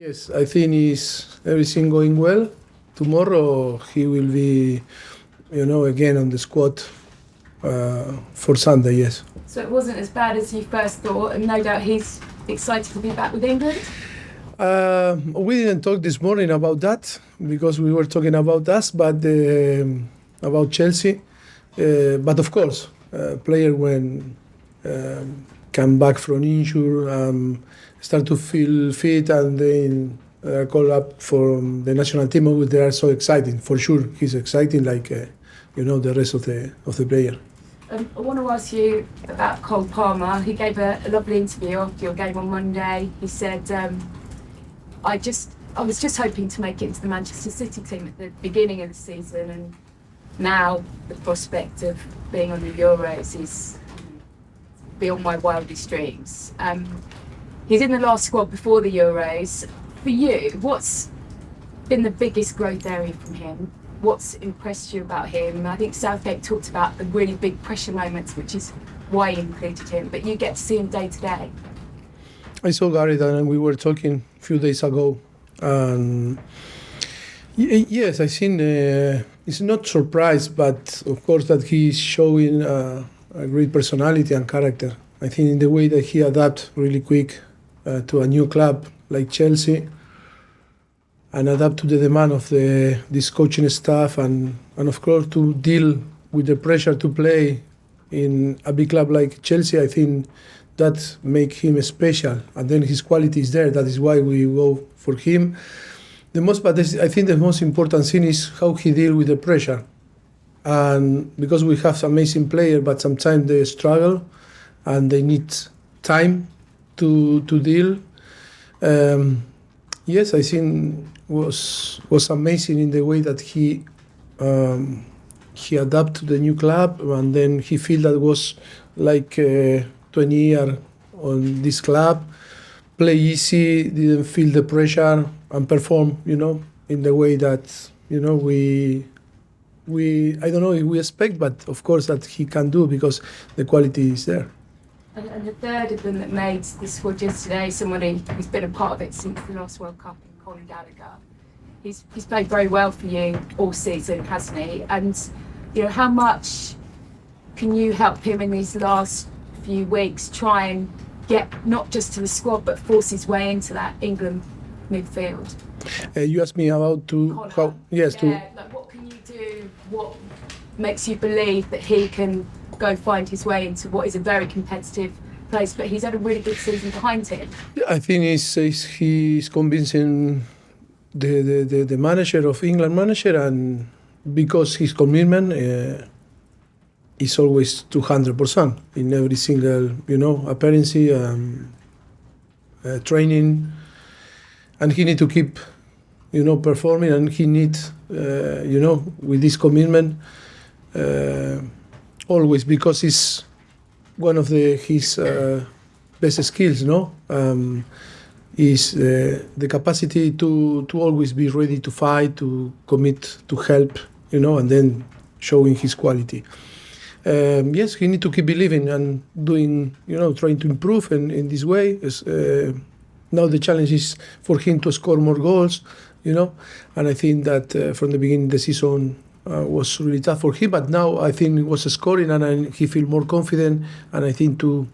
Yes, I think is everything going well. Tomorrow he will be, again on the squad for Sunday. Yes. So it wasn't as bad as you first thought, and no doubt he's excited to be back with England. We didn't talk this morning about that because we were talking about us, but about Chelsea. But of course, player when come back from injury, start to feel fit, and then call up for the national team. They are so exciting. For sure, he's exciting like the rest of the player. I want to ask you about Cole Palmer. He gave a lovely interview after your game on Monday. He said, I was just hoping to make it into the Manchester City team at the beginning of the season, and now the prospect of being on the Euros is beyond my wildest dreams. He's in the last squad before the Euros. For you, what's been the biggest growth area from him? What's impressed you about him? I think Southgate talked about the really big pressure moments, which is why he included him, but you get to see him day to day. I saw Gareth and we were talking a few days ago. And yes, I think it's not surprised, but of course that he's showing a great personality and character. I think in the way that he adapts really quick to a new club like Chelsea, and adapt to the demand of this coaching staff, and of course to deal with the pressure to play in a big club like Chelsea. I think that make him special, and then his quality is there. That is why we go for him. I think the most important thing is how he deal with the pressure, and because we have amazing players, but sometimes they struggle, and they need time to deal. Yes, I think was amazing in the way that he adapted to the new club, and then he feel that was like 20 years on this club, play easy, didn't feel the pressure, and perform, in the way that we I don't know if we expect, but of course that he can do because the quality is there. And the third of them that made the squad yesterday, somebody who's been a part of it since the last World Cup, Conor Gallagher. He's played very well for you all season, hasn't he? And how much can you help him in these last few weeks try and get not just to the squad but force his way into that England midfield? You asked me about Conor. Like what can you do? What makes you believe that he can go find his way into what is a very competitive place, but he's had a really good season behind him? I think he's convincing the manager of England manager, and because his commitment is always 200% in every single appearance, training, and he need to keep performing, and he need with this commitment always, because it's one of his best skills, is the capacity to always be ready to fight, to commit, to help, and then showing his quality. Yes, he need to keep believing and doing, trying to improve in this way. Now the challenge is for him to score more goals, and I think that from the beginning of the season was really tough for him, but now I think it was scoring, and he feel more confident, and I think to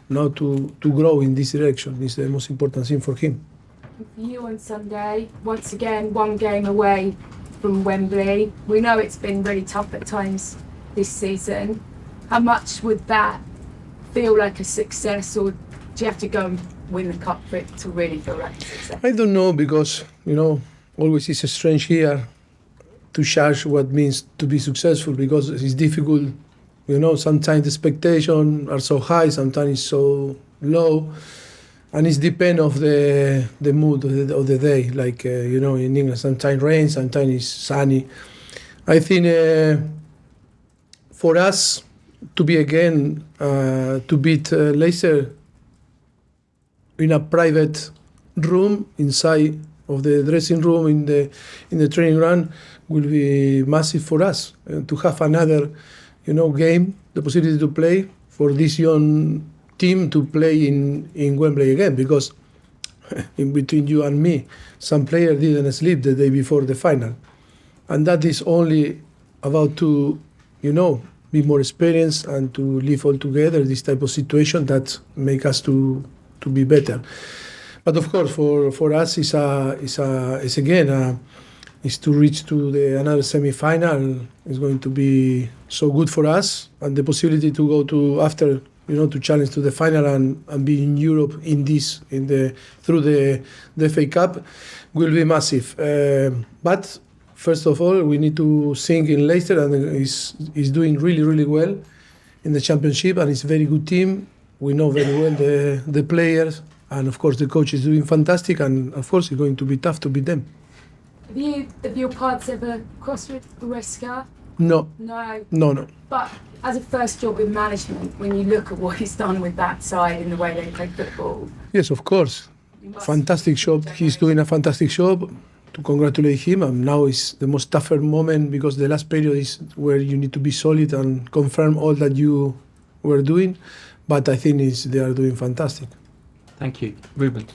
grow in this direction is the most important thing for him. For you on Sunday, once again, one game away from Wembley. We know it's been really tough at times this season. How much would that feel like a success, or do you have to go and win the cup for it to really feel like a success? I don't know, because, always it's strange here to judge what means to be successful, because it's difficult. Sometimes the expectations are so high, sometimes it's so low, and it depends of the mood of the day. Like in England, sometimes rain, sometimes it's sunny. I think for us to be again to beat Leicester in a private room inside of the dressing room in the training ground will be massive for us. To have another, game, the possibility to play for this young team to play in Wembley again, because in between you and me. Some player didn't sleep the day before the final, and that is only about to, be more experienced and to live all together this type of situation that make us to be better. But of course, for us, is to reach to another semi-final is going to be so good for us, and the possibility to go to after, to challenge to the final and be in Europe through the FA Cup will be massive. But first of all, we need to think in Leicester, and is doing really, really well in the Championship, and it's a very good team. We know very well the players, and of course the coach is doing fantastic, and of course it's going to be tough to beat them. Have your paths ever crossed with Maresca? No. No. But as a first job in management, when you look at what he's done with that side and the way they play football. Yes, of course. Fantastic job. He's doing a fantastic job. To congratulate him. And now is the most tougher moment, because the last period is where you need to be solid and confirm all that you were doing. But I think they are doing fantastic. Thank you. Ruben.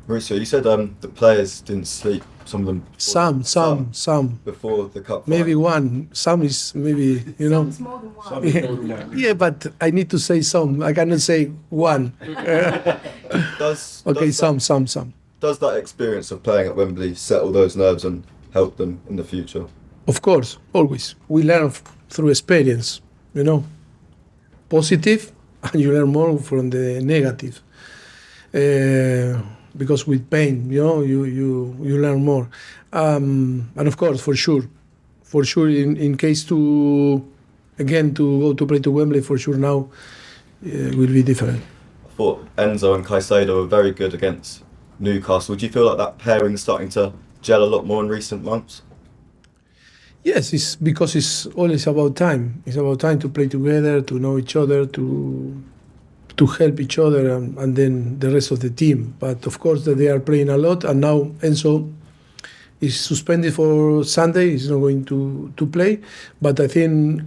Mauricio, you said the players didn't sleep. Some of them. Some. Before the cup. Maybe one. Some is maybe, Some's more than one. Yeah, but I need to say some. I cannot say one. Some. Does that experience of playing at Wembley settle those nerves and help them in the future? Of course, always. We learn through experience, positive, and you learn more from the negative. Because with pain, you learn more. And of course, for sure, in case to go to play to Wembley, for sure now will be different. I thought Enzo and Caicedo were very good against Newcastle. Do you feel like that pairing is starting to gel a lot more in recent months? Yes, it's because it's always about time. It's about time to play together, to know each other, to help each other, and then the rest of the team. But of course that they are playing a lot, and now Enzo is suspended for Sunday. He's not going to play. But I think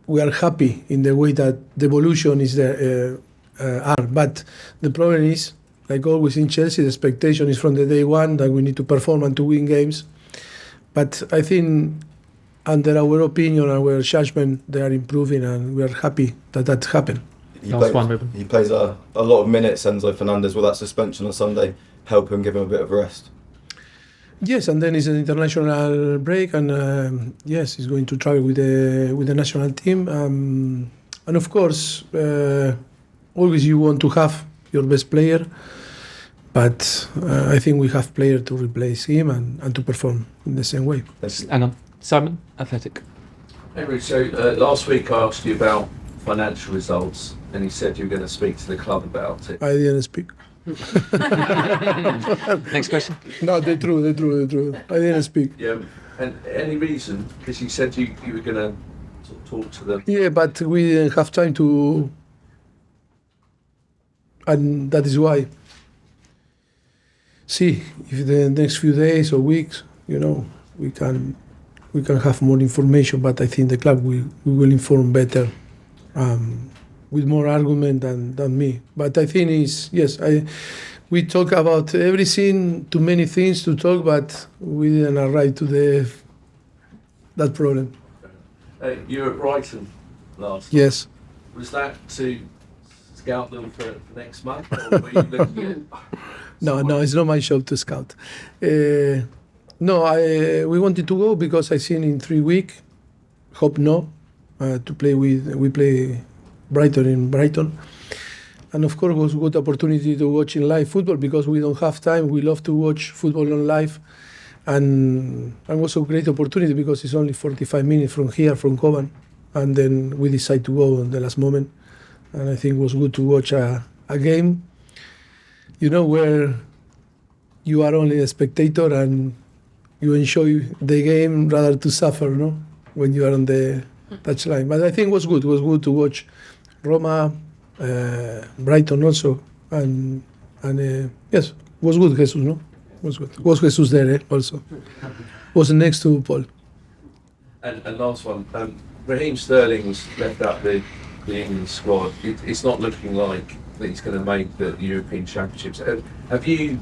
we are happy in the way that the evolution is there. But the problem is, like always in Chelsea, the expectation is from the day one that we need to perform and to win games. But I think, under our opinion, our judgment, they are improving, and we are happy that happened. He plays a lot of minutes, Enzo Fernandez. Will that suspension on Sunday help him, give him a bit of rest? Yes, and then it's an international break, and yes, he's going to travel with the national team. And of course, always you want to have your best player, but I think we have players to replace him and to perform in the same way. And Simon, Athletic. Hey Ruth, so last week I asked you about financial results, and you said you were going to speak to the club about it. I didn't speak. Next question. No, they're true. I didn't speak. Yeah, and any reason? Because you said you were going to talk to them. Yeah, but we didn't have time to. And that is why. See, if the next few days or weeks, we can have more information. But I think the club we will inform better, with more argument than me. But I think we talk about everything, too many things to talk, but we didn't arrive to that problem. You were at Brighton last. Yes. Was that to scout them for next month, or were you looking at? No, it's not my job to scout. We wanted to go because I seen in 3 weeks, to play we play Brighton in Brighton. And of course, it was a good opportunity to watch in live football, because we don't have time. We love to watch football on live. And it was a great opportunity because it's only 45 minutes from here, from Coban. And then we decided to go in the last moment. And I think it was good to watch a game, where you are only a spectator and you enjoy the game rather to suffer, when you are on the touchline. But I think it was good. It was good to watch Roma, Brighton also. And yes, it was good, Jesus, no? Was good. Was Jesus there also? Was next to Paul. And last one, Raheem Sterling was left out the England squad. It's not looking like that he's going to make the European Championships. Have you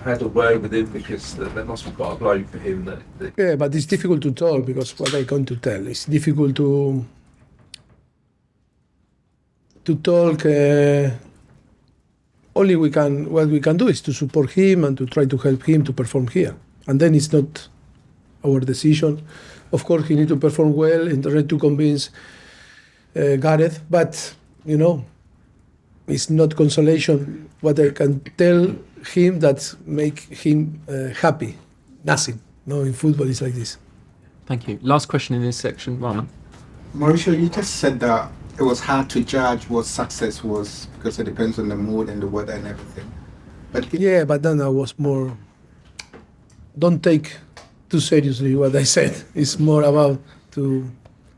had a word with him, because that must be quite a blow for him? That Yeah, but it's difficult to talk because what I going to tell, it's difficult to talk. Only what we can do is to support him and to try to help him to perform here, and then it's not our decision. Of course, he need to perform well and try to convince Gareth, but it's not consolation. What I can tell him that make him happy. Nothing. No, in football it's like this. Thank you. Last question in this section, Rahman. Mauricio, you just said that it was hard to judge what success was because it depends on the mood and the weather and everything. But Yeah, but then I was more. Don't take too seriously what I said. It's more about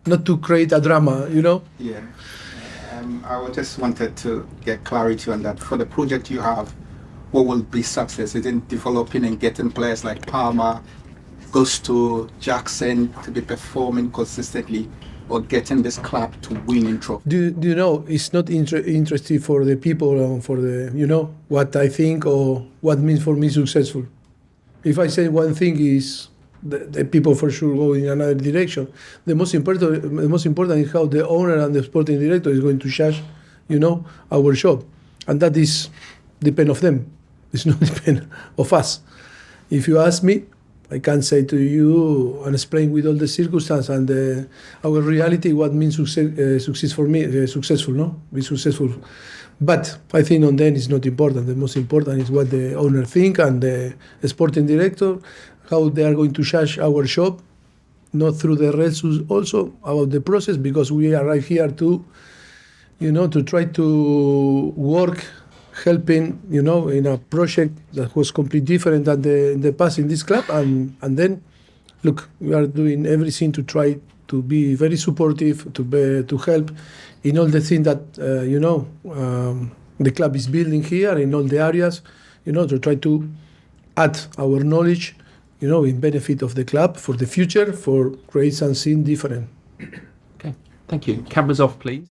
not to create a drama, yeah, just wanted to get clarity on that. For the project you have, what will be success? Is it developing and getting players like Palmer, Gusto, Jackson to be performing consistently, or getting this club to win in trophy? Do you know, it's not interesting for the people, for the, what I think or what means for me successful. If I say one thing is the people for sure go in another direction. The most important is how the owner and the sporting director is going to judge, our job. And that is depend of them. It's not depend of us. If you ask me, I can say to you and explain with all the circumstances and our reality what means success for me, successful, no? Be successful. But I think on them is not important. The most important is what the owner think and the sporting director, how they are going to judge our job, not through the results, also about the process, because we arrive here to, to try to work, helping, in a project that was completely different than in the past in this club, and then, look, we are doing everything to try to be very supportive, to help in all the things that the club is building here in all the areas, to try to add our knowledge, in benefit of the club for the future, for create something different. Okay, thank you. Cameras off, please.